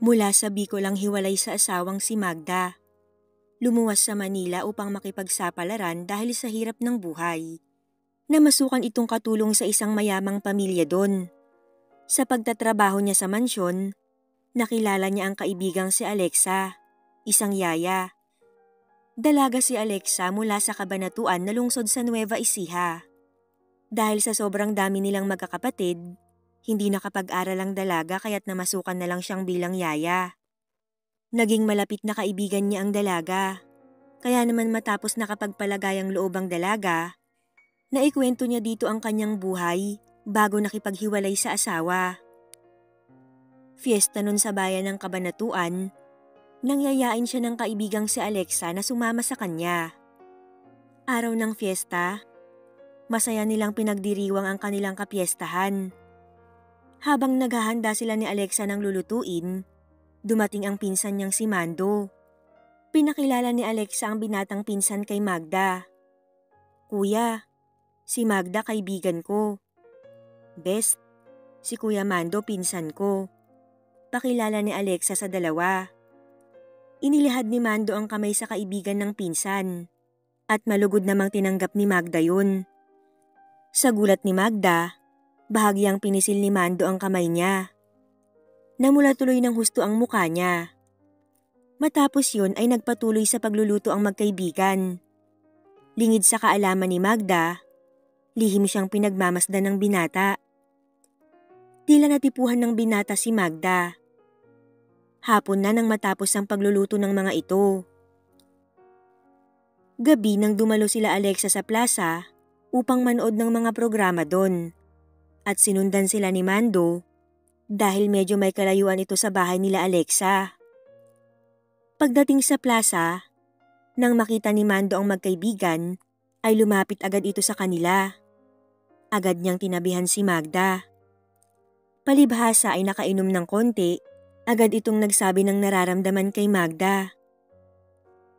Mula sa Bicol ang hiwalay sa asawang si Magda. Lumuwas sa Manila upang makipagsapalaran dahil sa hirap ng buhay. Namasukan itong katulong sa isang mayamang pamilya doon. Sa pagtatrabaho niya sa mansyon, nakilala niya ang kaibigang si Alexa, isang yaya. Dalaga si Alexa mula sa Cabanatuan na lungsod sa Nueva Ecija. Dahil sa sobrang dami nilang magkakapatid, hindi nakapag-aral ang dalaga kaya't namasukan na lang siyang bilang yaya. Naging malapit na kaibigan niya ang dalaga. Kaya naman matapos nakapagpalagay ang loob ang dalaga, naikwento niya dito ang kanyang buhay bago nakipaghiwalay sa asawa. Fiesta nun sa bayan ng Cabanatuan, nangyayain siya ng kaibigang si Alexa na sumama sa kanya. Araw ng fiesta, masaya nilang pinagdiriwang ang kanilang kapiestahan. Habang naghahanda sila ni Alexa ng lulutuin, dumating ang pinsan niyang si Mando. Pinakilala ni Alexa ang binatang pinsan kay Magda. "Kuya, si Magda kaibigan ko." "Best, si Kuya Mando pinsan ko." Pakilala ni Alexa sa dalawa. Inilihad ni Mando ang kamay sa kaibigan ng pinsan at malugod namang tinanggap ni Magda yun. Sa gulat ni Magda, bahagyang pinisil ni Mando ang kamay niya. Namula tuloy ng husto ang mukha niya. Matapos yun ay nagpatuloy sa pagluluto ang magkaibigan. Lingid sa kaalaman ni Magda, lihim siyang pinagmamasdan ng binata. Tila natipuhan ng binata si Magda. Hapon na nang matapos ang pagluluto ng mga ito. Gabi nang dumalo sila Alexa sa plaza upang manood ng mga programa doon. At sinundan sila ni Mando dahil medyo may kalayuan ito sa bahay nila Alexa. Pagdating sa plaza, nang makita ni Mando ang magkaibigan, ay lumapit agad ito sa kanila. Agad niyang tinabihan si Magda. Palibhasa ay nakainom ng konti, agad itong nagsabi ng nararamdaman kay Magda.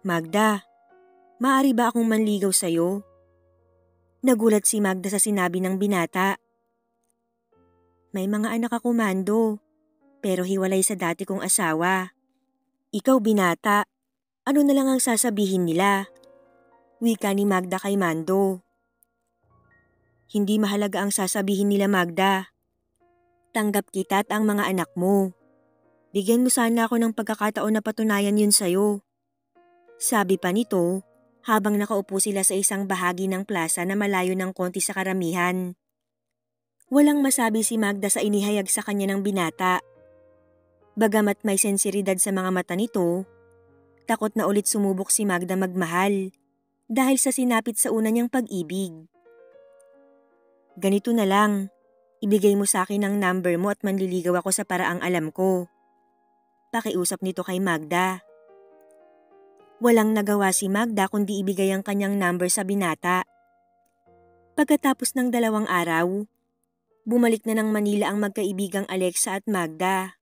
"Magda, maaari ba akong manligaw sa'yo?" Nagulat si Magda sa sinabi ng binata. "May mga anak ako, Mando, pero hiwalay sa dati kong asawa. Ikaw binata, ano na lang ang sasabihin nila?" Wika ni Magda kay Mando. "Hindi mahalaga ang sasabihin nila, Magda. Tanggap kita at ang mga anak mo. Bigyan mo sana ako ng pagkakataon na patunayan yun sa'yo." Sabi pa nito habang nakaupo sila sa isang bahagi ng plaza na malayo ng konti sa karamihan. Walang masabi si Magda sa inihayag sa kanya ng binata. Bagamat may sensiridad sa mga mata nito, takot na ulit sumubok si Magda magmahal dahil sa sinapit sa una niyang pag-ibig. "Ganito na lang, ibigay mo sa akin ang number mo at manliligaw ako sa paraang alam ko." Pakiusap nito kay Magda. Walang nagawa si Magda kundi ibigay ang kanyang number sa binata. Pagkatapos ng 2 araw, bumalik na ng Manila ang magkaibigang Alexa at Magda.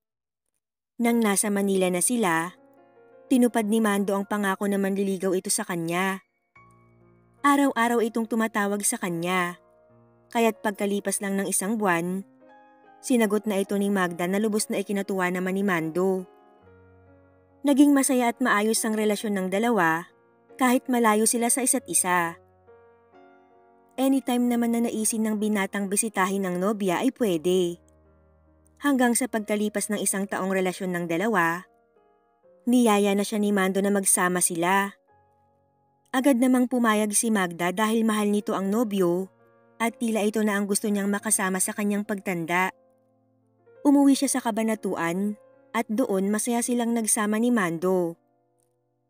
Nang nasa Manila na sila, tinupad ni Mando ang pangako na manliligaw ito sa kanya. Araw-araw itong tumatawag sa kanya, kaya't pagkalipas lang ng 1 buwan, sinagot na ito ni Magda na lubos na ikinatuwa naman ni Mando. Naging masaya at maayos ang relasyon ng dalawa kahit malayo sila sa isa't isa. Anytime naman na naisin ng binatang bisitahin ng nobya ay pwede. Hanggang sa pagkalipas ng 1 taong relasyon ng dalawa, niyaya na siya ni Mando na magsama sila. Agad namang pumayag si Magda dahil mahal nito ang nobyo at tila ito na ang gusto niyang makasama sa kanyang pagtanda. Umuwi siya sa Cabanatuan at doon masaya silang nagsama ni Mando.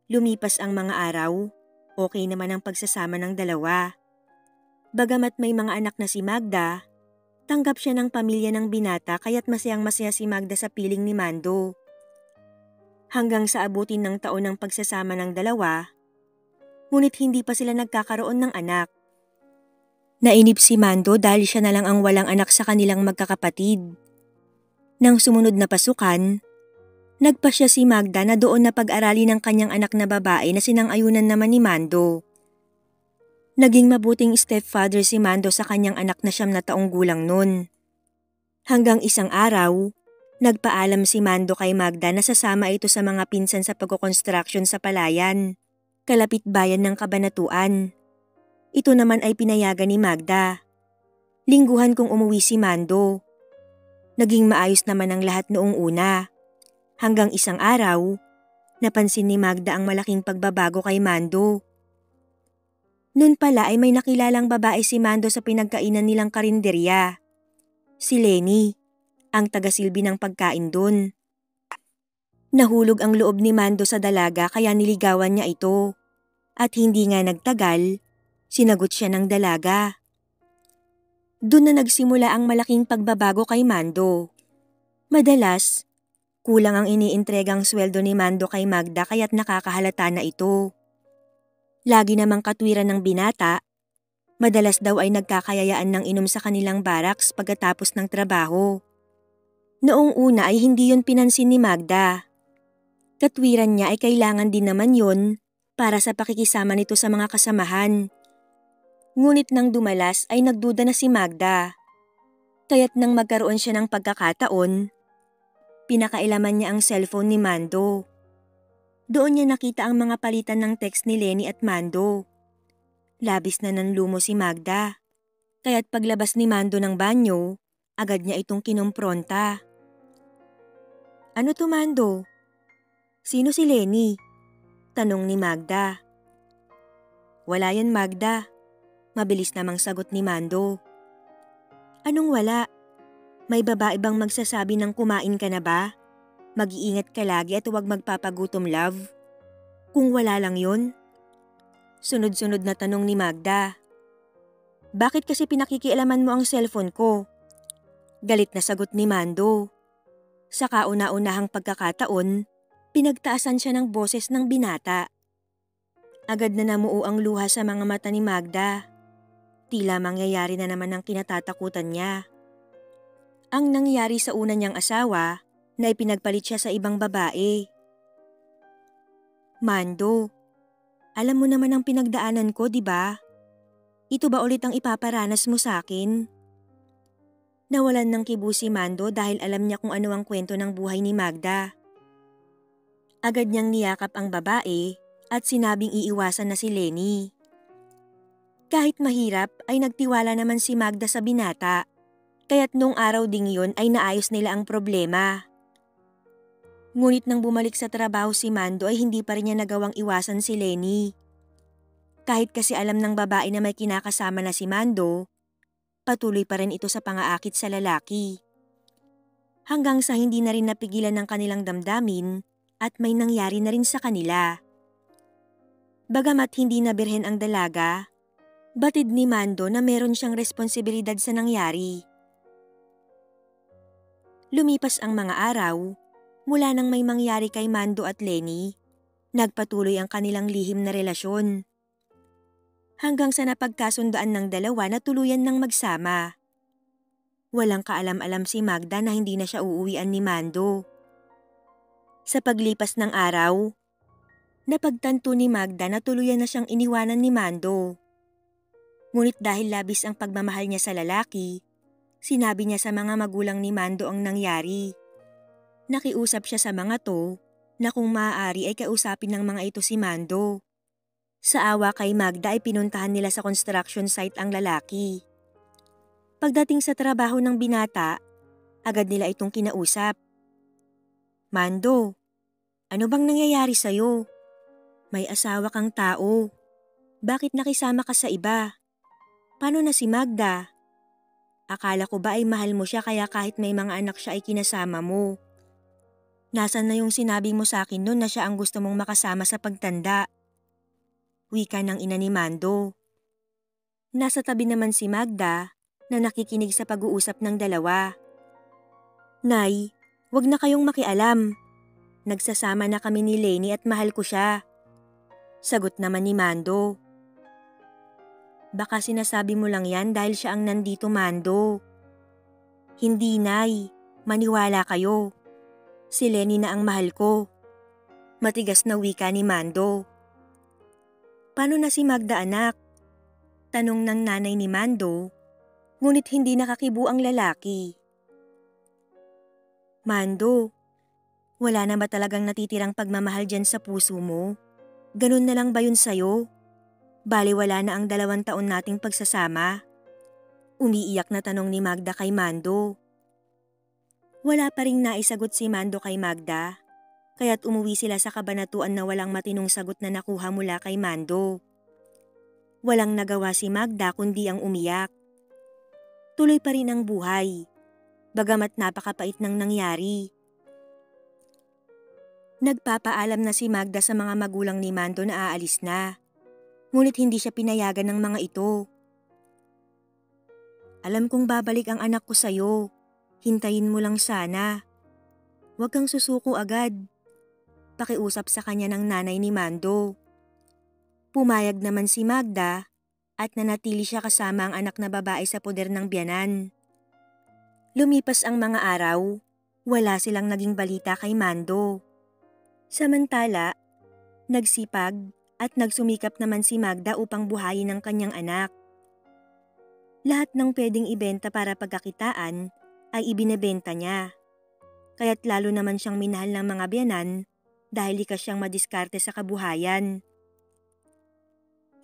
Lumipas ang mga araw, okay naman ang pagsasama ng dalawa. Bagamat may mga anak na si Magda, tanggap siya ng pamilya ng binata kaya't masayang-masaya si Magda sa piling ni Mando. Hanggang sa abutin ng taon ng pagsasama ng dalawa, ngunit hindi pa sila nagkakaroon ng anak. Nainip si Mando dahil siya na lang ang walang anak sa kanilang magkakapatid. Nang sumunod na pasukan, nagpasya si Magda na doon na pag-aralin ng kanyang anak na babae na sinang-ayunan naman ni Mando. Naging mabuting stepfather si Mando sa kanyang anak na 9 na taong gulang nun. Hanggang isang araw, Nagpaalam si Mando kay Magda na sasama ito sa mga pinsan sa pagkoconstruction sa Palayan, kalapit bayan ng Kabanatuan. Ito naman ay pinayagan ni Magda. Lingguhan kung umuwi si Mando. Naging maayos naman ang lahat noong una. Hanggang isang araw, napansin ni Magda ang malaking pagbabago kay Mando. Noon pala ay may nakilalang babae si Mando sa pinagkainan nilang karinderya. Si Lenny, ang tagasilbi ng pagkain dun. Nahulog ang loob ni Mando sa dalaga kaya niligawan niya ito. At hindi nga nagtagal, sinagot siya ng dalaga. Doon na nagsimula ang malaking pagbabago kay Mando. Madalas, kulang ang iniintregang sweldo ni Mando kay Magda kaya't nakakahalata na ito. Lagi namang katwiran ng binata, madalas daw ay nagkakayayaan ng inom sa kanilang barracks pagkatapos ng trabaho. Noong una ay hindi yon pinansin ni Magda. Katwiran niya ay kailangan din naman yon para sa pakikisama nito sa mga kasamahan. Ngunit nang dumalas ay nagduda na si Magda. Kaya't nang magkaroon siya ng pagkakataon, pinakailaman niya ang cellphone ni Mando. Doon niya nakita ang mga palitan ng text ni Lenny at Mando. Labis na nanlumo si Magda. Kaya't paglabas ni Mando ng banyo, agad niya itong kinumpronta. Ano to, Mando? Sino si Lenny? Tanong ni Magda. Wala yan, Magda. Mabilis namang sagot ni Mando. Anong wala? May babae bang magsasabi ng kumain ka na ba? Mag-iingat ka lagi at huwag magpapagutom, love. Kung wala lang yun? Sunod-sunod na tanong ni Magda. Bakit kasi pinakikialaman mo ang cellphone ko? Galit na sagot ni Mando. Sa kauna-unahang pagkakataon, pinagtaasan siya ng boses ng binata. Agad na namuo ang luha sa mga mata ni Magda. Tila mangyayari na naman ang kinatatakutan niya. Ang nangyari sa una niyang asawa na ipinagpalit siya sa ibang babae. Mando, alam mo naman ang pinagdaanan ko, di ba? Ito ba ulit ang ipaparanas mo sa akin? Nawalan ng kibo si Mando dahil alam niya kung ano ang kwento ng buhay ni Magda. Agad niyang niyakap ang babae at sinabing iiwasan na si Lenny. Kahit mahirap ay nagtiwala naman si Magda sa binata, kaya't nung araw ding yun ay naayos nila ang problema. Ngunit nang bumalik sa trabaho si Mando ay hindi pa rin niya nagawang iwasan si Lenny. Kahit kasi alam ng babae na may kinakasama na si Mando, patuloy pa rin ito sa pangaakit sa lalaki. Hanggang sa hindi na rin napigilan ng kanilang damdamin at may nangyari na rin sa kanila. Bagamat hindi na birhen ang dalaga, batid ni Mando na meron siyang responsibilidad sa nangyari. Lumipas ang mga araw, mula nang may mangyari kay Mando at Lenny, nagpatuloy ang kanilang lihim na relasyon. Hanggang sa napagkasundaan ng dalawa na tuluyan ng magsama. Walang kaalam-alam si Magda na hindi na siya uuwian ni Mando. Sa paglipas ng araw, napagtanto ni Magda na tuluyan na siyang iniwanan ni Mando. Ngunit dahil labis ang pagmamahal niya sa lalaki, sinabi niya sa mga magulang ni Mando ang nangyari. Nakiusap siya sa mga to na kung maaari ay kausapin ng mga ito si Mando. Sa awa kay Magda ay pinuntahan nila sa construction site ang lalaki. Pagdating sa trabaho ng binata, agad nila itong kinausap. Mando, ano bang nangyayari sa'yo? May asawa kang tao. Bakit nakisama ka sa iba? Paano na si Magda? Akala ko ba ay mahal mo siya kaya kahit may mga anak siya ay kinasama mo? Nasaan na yung sinabi mo sa akin noon na siya ang gusto mong makasama sa pagtanda? Wika ng ina ni Mando. Nasa tabi naman si Magda na nakikinig sa pag-uusap ng dalawa. Nay, wag na kayong makialam. Nagsasama na kami ni Lenny at mahal ko siya. Sagot naman ni Mando. Baka sinasabi mo lang yan dahil siya ang nandito, Mando. Hindi, Nay. Maniwala kayo. Si Lenny na ang mahal ko. Matigas na wika ni Mando. Paano na si Magda, anak? Tanong ng nanay ni Mando, ngunit hindi nakakibu ang lalaki. Mando, wala na ba talagang natitirang pagmamahal dyan sa puso mo? Ganun na lang ba yun sa'yo? Bale wala na ang 2 taon nating pagsasama? Umiiyak na tanong ni Magda kay Mando. Wala pa ring naisagot si Mando kay Magda, kaya't umuwi sila sa kabanatuan na walang matinong sagot na nakuha mula kay Mando. Walang nagawa si Magda kundi ang umiyak. Tuloy pa rin ang buhay, bagamat napakapait ng nangyari. Nagpapaalam na si Magda sa mga magulang ni Mando na aalis na, ngunit hindi siya pinayagan ng mga ito. Alam kong babalik ang anak ko sa'yo, hintayin mo lang sana. Huwag kang susuko agad. Pakiusap sa kanya ng nanay ni Mando. Pumayag naman si Magda at nanatili siya kasama ang anak na babae sa poder ng biyanan. Lumipas ang mga araw, wala silang naging balita kay Mando. Samantala, nagsipag at nagsumikap naman si Magda upang buhayin ang kanyang anak. Lahat ng pwedeng ibenta para pagkakitaan ay ibinebenta niya. Kaya't lalo naman siyang minahal ng mga biyanan dahil likas siyang madiskarte sa kabuhayan.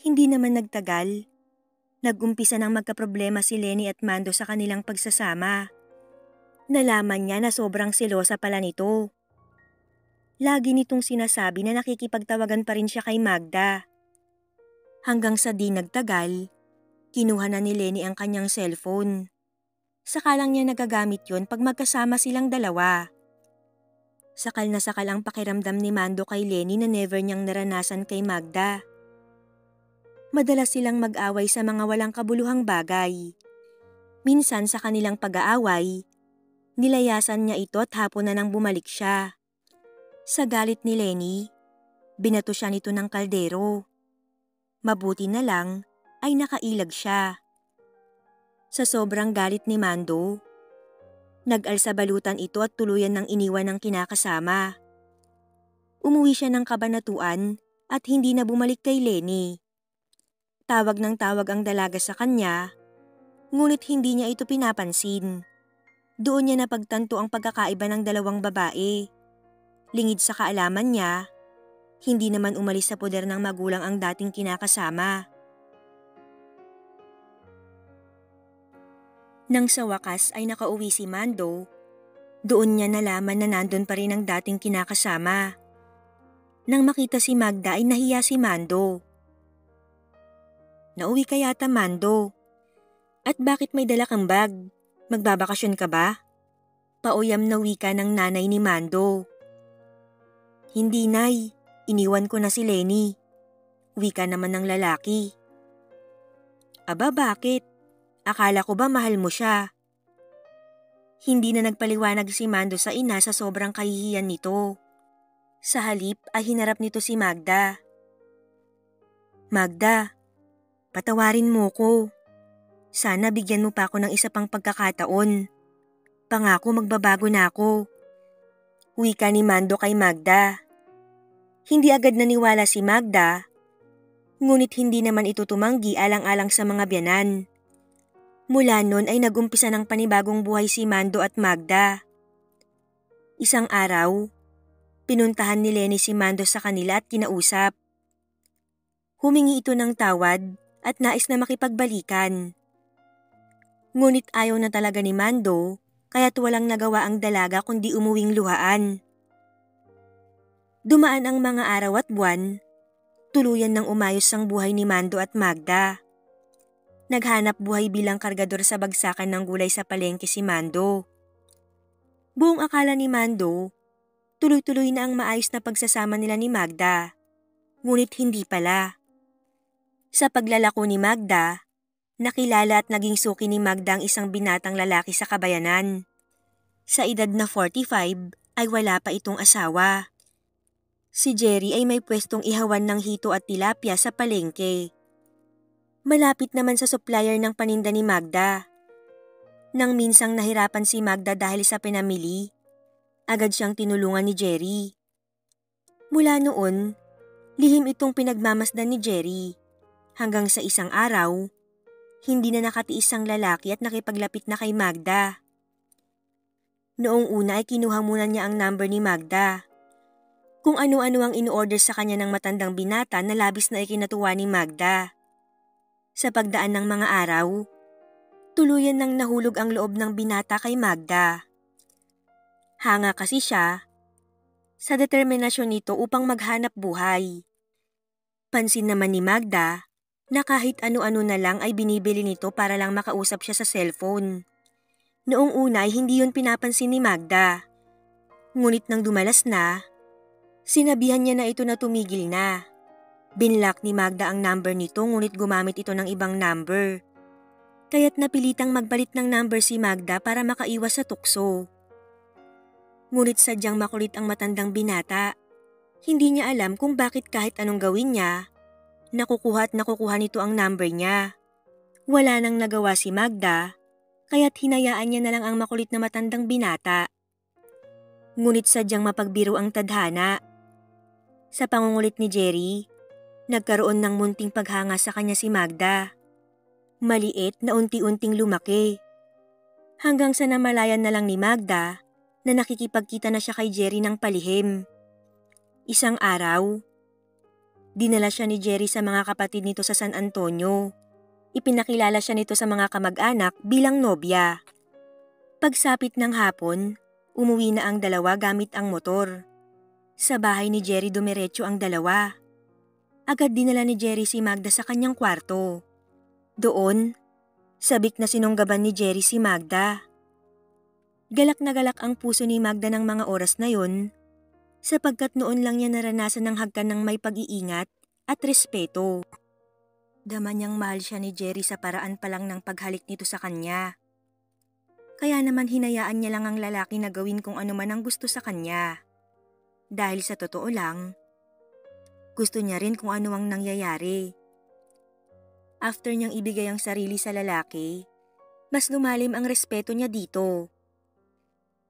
Hindi naman nagtagal. Nag-umpisa ng magkaproblema si Lenny at Mando sa kanilang pagsasama. Nalaman niya na sobrang selosa pala nito. Lagi nitong sinasabi na nakikipagtawagan pa rin siya kay Magda. Hanggang sa di nagtagal, kinuha na ni Lenny ang kanyang cellphone. Saka lang niya nagagamit yon pag magkasama silang dalawa. Sakal na sakal ang pakiramdam ni Mando kay Lenny na never niyang naranasan kay Magda. Madalas silang mag-away sa mga walang kabuluhang bagay. Minsan sa kanilang pag-aaway, nilayasan niya ito at hapon na nang bumalik siya. Sa galit ni Lenny, binato siya nito ng kaldero. Mabuti na lang ay nakailag siya. Sa sobrang galit ni Mando, nag-alsabalutan ito at tuluyan ng iniwan ng kinakasama. Umuwi siya ng kabanatuan at hindi na bumalik kay Lenny. Tawag ng tawag ang dalaga sa kanya, ngunit hindi niya ito pinapansin. Doon niya napagtanto ang pagkakaiba ng dalawang babae. Lingid sa kaalaman niya, hindi naman umalis sa poder ng magulang ang dating kinakasama. Nang sa wakas ay nakauwi si Mando, doon niya nalaman na nandun pa rin ang dating kinakasama. Nang makita si Magda ay nahiya si Mando. Nauwi ka yata, Mando. At bakit may dala kang bag? Magbabakasyon ka ba? Pauyam na wika ng nanay ni Mando. Hindi, Nay. Iniwan ko na si Lenny. Wika naman ng lalaki. Aba, bakit? Akala ko ba mahal mo siya? Hindi na nagpaliwanag si Mando sa ina sa sobrang kahihiyan nito. Sa halip ay hinarap nito si Magda. Magda, patawarin mo ko. Sana bigyan mo pa ako ng isa pang pagkakataon. Pangako magbabago na ako. Wika ni Mando kay Magda. Hindi agad naniwala si Magda, ngunit hindi naman ito tumanggi alang-alang sa mga biyanan. Mula noon ay nagumpisa ng panibagong buhay si Mando at Magda. Isang araw, pinuntahan ni Lenny si Mando sa kanila at kinausap. Humingi ito ng tawad at nais na makipagbalikan. Ngunit ayaw na talaga ni Mando, kaya't walang nagawa ang dalaga kundi umuwing luhaan. Dumaan ang mga araw at buwan, tuluyan ng umayos ang buhay ni Mando at Magda. Naghanap buhay bilang kargador sa bagsakan ng gulay sa palengke si Mando. Buong akala ni Mando, tuloy-tuloy na ang maayos na pagsasama nila ni Magda. Ngunit hindi pala. Sa paglalako ni Magda, nakilala at naging suki ni Magda ang isang binatang lalaki sa kabayanan. Sa edad na 45 ay wala pa itong asawa. Si Jerry ay may pwestong ihawan ng hito at tilapia sa palengke. Malapit naman sa supplier ng paninda ni Magda. Nang minsang nahirapan si Magda dahil sa pinamili, agad siyang tinulungan ni Jerry. Mula noon, lihim itong pinagmamasdan ni Jerry. Hanggang sa isang araw, hindi na nakatiis ang lalaki at nakipaglapit na kay Magda. Noong una ay kinuha muna niya ang number ni Magda. Kung ano-ano ang in-order sa kanya ng matandang binata na labis na ikinatuwa ni Magda. Sa pagdaan ng mga araw, tuluyan nang nahulog ang loob ng binata kay Magda. Hanga kasi siya sa determinasyon nito upang maghanap buhay. Pansin naman ni Magda na kahit ano-ano na lang ay binibili nito para lang makausap siya sa cellphone. Noong una ay hindi yun pinapansin ni Magda. Ngunit nang dumalas na, sinabihan niya na ito na tumigil na. Binlock ni Magda ang number nito ngunit gumamit ito ng ibang number. Kaya't napilitang magpalit ng number si Magda para makaiwas sa tukso. Ngunit sadyang makulit ang matandang binata. Hindi niya alam kung bakit kahit anong gawin niya, nakukuha at nakukuha nito ang number niya. Wala nang nagawa si Magda, kaya't hinayaan niya na lang ang makulit na matandang binata. Ngunit sadyang mapagbiro ang tadhana. Sa pangungulit ni Jerry, nagkaroon ng munting paghanga sa kanya si Magda. Maliit na unti-unting lumaki. Hanggang sa namalayan na lang ni Magda na nakikipagkita na siya kay Jerry ng palihim. Isang araw, dinala siya ni Jerry sa mga kapatid nito sa San Antonio. Ipinakilala siya nito sa mga kamag-anak bilang nobya. Pagsapit ng hapon, umuwi na ang dalawa gamit ang motor. Sa bahay ni Jerry dumiretso ang dalawa. Agad dinala ni Jerry si Magda sa kanyang kwarto. Doon, sabik na sinunggaban ni Jerry si Magda. Galak na galak ang puso ni Magda ng mga oras na yon, sapagkat noon lang niya naranasan ng hagkan ng may pag-iingat at respeto. Dama niyang mahal siya ni Jerry sa paraan pa lang ng paghalik nito sa kanya. Kaya naman hinayaan niya lang ang lalaki na gawin kung ano man ang gusto sa kanya. Dahil sa totoo lang, gusto niya rin kung ano ang nangyayari. After niyang ibigay ang sarili sa lalaki, mas lumalim ang respeto niya dito.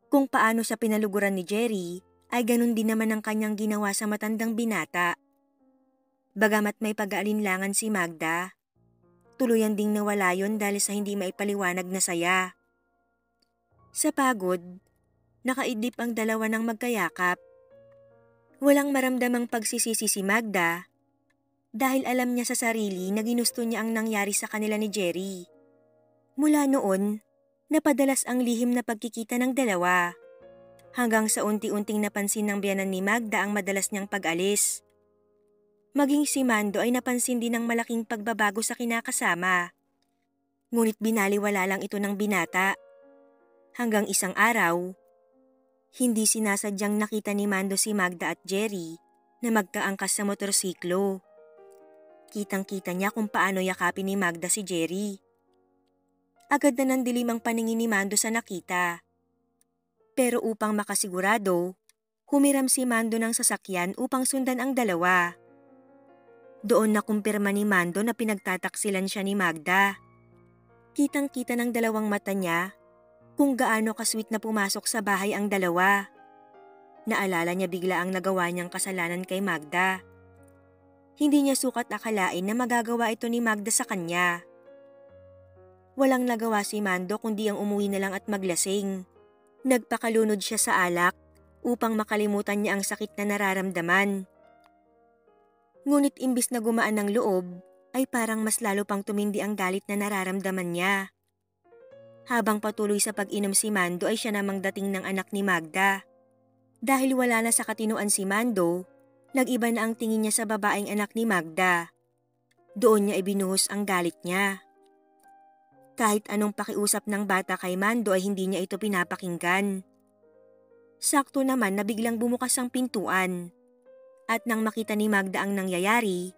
Kung paano siya pinaluguran ni Jerry, ay ganun din naman ang kanyang ginawa sa matandang binata. Bagamat may pag-aalinlangan si Magda, tuluyan ding nawala yon dahil sa hindi maipaliwanag na saya. Sa pagod, nakaidlip ang dalawa ng magkayakap. Walang maramdamang pagsisisi si Magda dahil alam niya sa sarili na ginusto niya ang nangyari sa kanila ni Jerry. Mula noon, napadalas ang lihim na pagkikita ng dalawa. Hanggang sa unti-unting napansin ng biyanan ni Magda ang madalas niyang pag-alis. Maging si Mando ay napansin din ng malaking pagbabago sa kinakasama. Ngunit binaliwala lang ito ng binata. Hanggang isang araw, hindi sinasadyang nakita ni Mando si Magda at Jerry na magkaangkas sa motorsiklo. Kitang-kita niya kung paano yakapin ni Magda si Jerry. Agad na nandilim ang paningin ni Mando sa nakita. Pero upang makasigurado, humiram si Mando ng sasakyan upang sundan ang dalawa. Doon nakumpirma ni Mando na pinagtataksilan siya ni Magda. Kitang-kita ng dalawang mata niya kung gaano kasweet na pumasok sa bahay ang dalawa. Naalala niya bigla ang nagawa niyang kasalanan kay Magda. Hindi niya sukat akalain na magagawa ito ni Magda sa kanya. Walang nagawa si Mando kundi ang umuwi na lang at maglasing. Nagpakalunod siya sa alak upang makalimutan niya ang sakit na nararamdaman. Ngunit imbis na gumaan ng loob, ay parang mas lalo pang tumindi ang galit na nararamdaman niya. Habang patuloy sa pag-inom si Mando ay siya namang dating ng anak ni Magda. Dahil wala na sa katinuan si Mando, nag-iba na ang tingin niya sa babaeng anak ni Magda. Doon niya ibinuhos ang galit niya. Kahit anong pakiusap ng bata kay Mando ay hindi niya ito pinapakinggan. Sakto naman na biglang bumukas ang pintuan. At nang makita ni Magda ang nangyayari,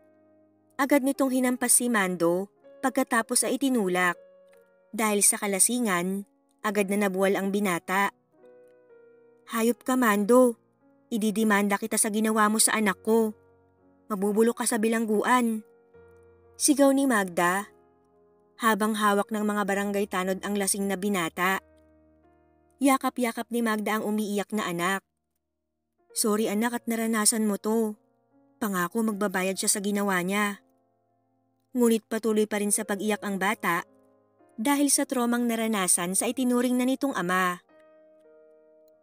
agad nitong hinampas si Mando pagkatapos ay itinulak. Dahil sa kalasingan, agad na nabuwal ang binata. "Hayop ka, Mando. Ididimanda kita sa ginawa mo sa anak ko. Mabubulok ka sa bilangguan." Sigaw ni Magda habang hawak ng mga barangay tanod ang lasing na binata. Yakap-yakap ni Magda ang umiiyak na anak. "Sorry anak at naranasan mo to. Pangako magbabayad siya sa ginawa niya." Ngunit patuloy pa rin sa pag-iyak ang bata dahil sa traumang naranasan sa itinuring na nitong ama.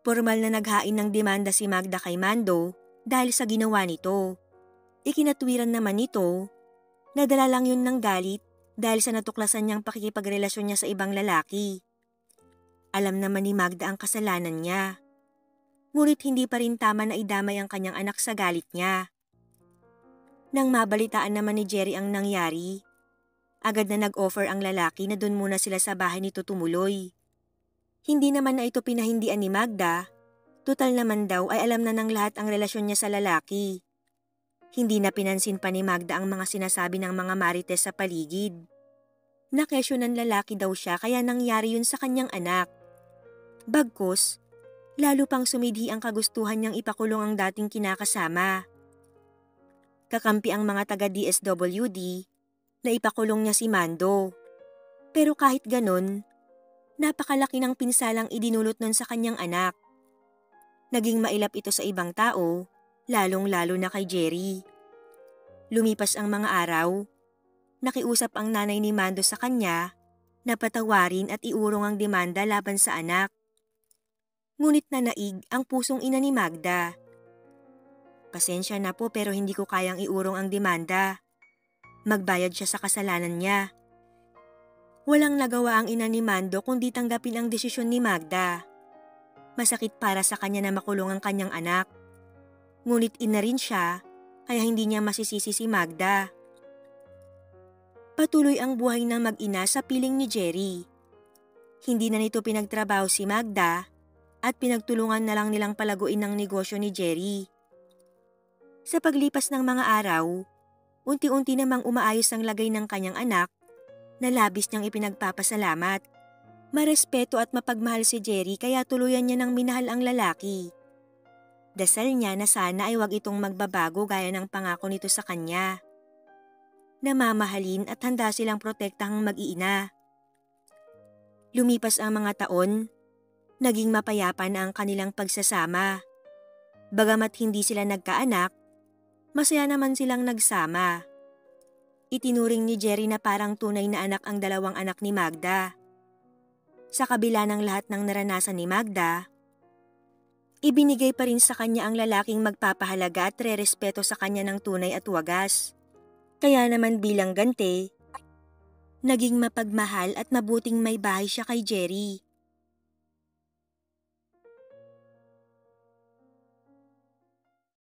Formal na naghain ng demanda si Magda kay Mando dahil sa ginawa nito. Ikinatwiran naman nito na dala lang yun ng galit dahil sa natuklasan niyang pakikipagrelasyon niya sa ibang lalaki. Alam naman ni Magda ang kasalanan niya. Ngunit hindi pa rin tama na idamay ang kanyang anak sa galit niya. Nang mabalitaan naman ni Jerry ang nangyari, agad na nag-offer ang lalaki na doon muna sila sa bahay nito tumuloy. Hindi naman na ito pinahindian ni Magda, tutal naman daw ay alam na ng lahat ang relasyon niya sa lalaki. Hindi na pinansin pa ni Magda ang mga sinasabi ng mga marites sa paligid. Nakesyo ng lalaki daw siya kaya nangyari yun sa kanyang anak. Bagkus, lalo pang sumidhi ang kagustuhan niyang ipakulong ang dating kinakasama. Kakampi ang mga taga-DSWD na ipakulong niya si Mando. Pero kahit ganon, napakalaki ng pinsalang idinulot nun sa kanyang anak. Naging mailap ito sa ibang tao, lalong-lalo na kay Jerry. Lumipas ang mga araw, nakiusap ang nanay ni Mando sa kanya na patawarin at iurong ang demanda laban sa anak. Ngunit nanaig ang pusong ina ni Magda. Pasensya na po pero hindi ko kayang iurong ang demanda. Magbayad siya sa kasalanan niya. Walang nagawa ang ina ni Mando kundi tanggapin ang desisyon ni Magda. Masakit para sa kanya na makulong ang kanyang anak. Ngunit ina rin siya kaya hindi niya masisisi si Magda. Patuloy ang buhay ng mag-ina sa piling ni Jerry. Hindi na nito pinagtrabaho si Magda at pinagtulungan na lang nilang palaguin ang negosyo ni Jerry. Sa paglipas ng mga araw, unti-unti namang umaayos ang lagay ng kanyang anak na labis niyang ipinagpapasalamat. Marespeto at mapagmahal si Jerry kaya tuluyan niya ng minahal ang lalaki. Dasal niya na sana ay wag itong magbabago gaya ng pangako nito sa kanya. Namamahalin at handa silang protektahang mag-iina. Lumipas ang mga taon, naging mapayapa na ang kanilang pagsasama. Bagamat hindi sila nagkaanak, masaya naman silang nagsama. Itinuring ni Jerry na parang tunay na anak ang dalawang anak ni Magda. Sa kabila ng lahat ng naranasan ni Magda, ibinigay pa rin sa kanya ang lalaking magpapahalaga at rerespeto sa kanya ng tunay at wagas. Kaya naman bilang ganti, naging mapagmahal at mabuting may bahay siya kay Jerry.